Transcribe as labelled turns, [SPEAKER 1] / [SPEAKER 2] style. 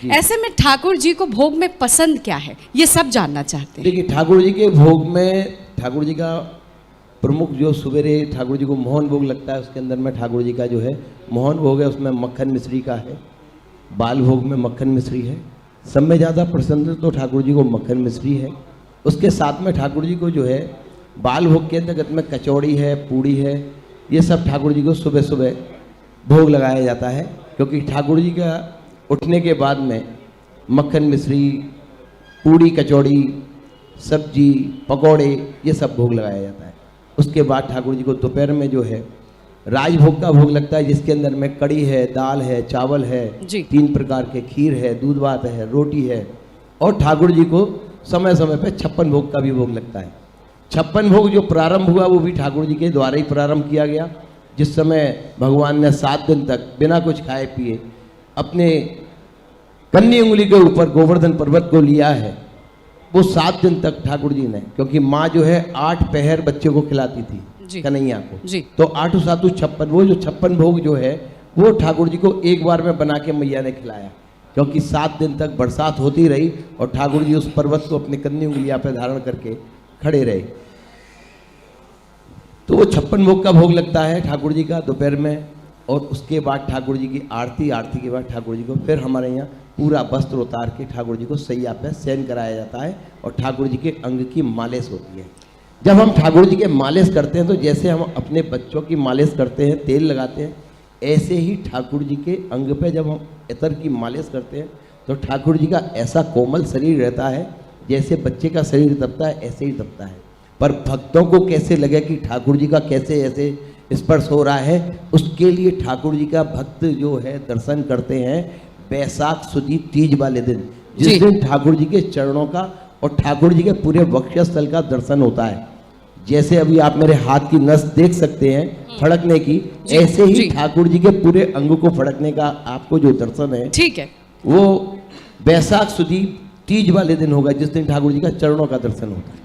[SPEAKER 1] ऐसे में ठाकुर जी को भोग में पसंद क्या है, ये सब जानना चाहते हैं।
[SPEAKER 2] देखिए, ठाकुर जी के भोग में ठाकुर जी का प्रमुख जो सवेरे ठाकुर जी को मोहन भोग लगता है, उसके अंदर में ठाकुर जी का जो है मोहन भोग है, उसमें मक्खन मिश्री का है। बाल भोग में मक्खन मिश्री है। सब में ज़्यादा पसंद तो ठाकुर जी को मक्खन मिश्री है। उसके साथ में ठाकुर जी को जो है बाल भोग के अंतर्गत में कचौड़ी है, पूड़ी है, ये सब ठाकुर जी को सुबह सुबह भोग लगाया जाता है, क्योंकि ठाकुर जी का उठने के बाद में मक्खन मिश्री, पूड़ी, कचौड़ी, सब्जी, पकौड़े, ये सब भोग लगाया जाता है। उसके बाद ठाकुर जी को दोपहर में जो है राजभोग का भोग लगता है, जिसके अंदर में कड़ी है, दाल है, चावल है, 3 प्रकार के खीर है, दूध भात है, रोटी है। और ठाकुर जी को समय समय पे 56 भोग का भी भोग लगता है। 56 भोग जो प्रारंभ हुआ वो भी ठाकुर जी के द्वारा ही प्रारंभ किया गया, जिस समय भगवान ने 7 दिन तक बिना कुछ खाए पिए अपने कन्नी उंगली के ऊपर गोवर्धन पर्वत को लिया है। वो 7 दिन तक ठाकुर जी ने, क्योंकि माँ जो है 8 पहर बच्चे को खिलाती थी कन्हैया को, तो 8 7 56, वो जो 56 भोग जो है वो ठाकुर जी को एक बार में बना के मैया ने खिलाया, क्योंकि 7 दिन तक बरसात होती रही और ठाकुर जी उस पर्वत को अपनी कन्नी उंगलियां पर धारण करके खड़े रहे। तो वो 56 भोग का भोग लगता है ठाकुर जी का दोपहर में। और उसके बाद ठाकुर जी की आरती, आरती के बाद ठाकुर जी को फिर हमारे यहाँ पूरा वस्त्र उतार के ठाकुर जी को सैया पे शयन कराया जाता है और ठाकुर जी के अंग की मालिश होती है। जब हम ठाकुर जी के मालिश करते हैं तो जैसे हम अपने बच्चों की मालिश करते हैं, तेल लगाते हैं, ऐसे ही ठाकुर जी के अंग पे जब हम इतर की मालिश करते हैं तो ठाकुर जी का ऐसा कोमल शरीर रहता है, जैसे बच्चे का शरीर दबता है ऐसे ही दबता है। पर भक्तों को कैसे लगे कि ठाकुर जी का कैसे ऐसे स्पर्श हो रहा है, उसके लिए ठाकुर जी का भक्त जो है दर्शन करते हैं बैसाख सुदी तीज वाले दिन, जिस दिन ठाकुर जी के चरणों का और ठाकुर जी के पूरे वक्षस्थल का दर्शन होता है। जैसे अभी आप मेरे हाथ की नस देख सकते हैं फड़कने की, ऐसे ही ठाकुर जी के पूरे अंग को फड़कने का आपको जो दर्शन है, ठीक है, वो बैसाख सुदी तीज वाले दिन होगा, जिस दिन ठाकुर जी का चरणों का दर्शन होता है।